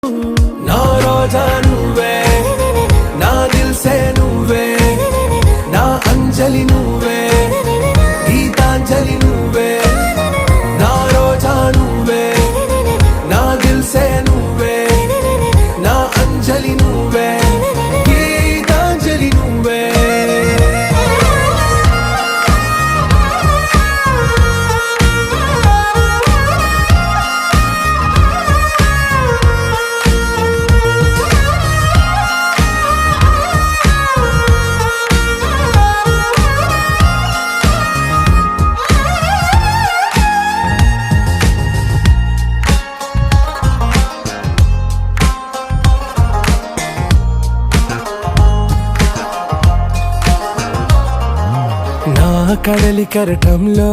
నా రోజా నువ్వే, నా దిల్సే నువ్వే, నా అంజలి నువ్వే, గీతాంజలి నువ్వే. నా రోజా నువ్వే, నా దిల్సే నువ్వే, నా అంజలి నువ్వే, గీతాంజలి నువ్వే. నా కడలి కెరటంలో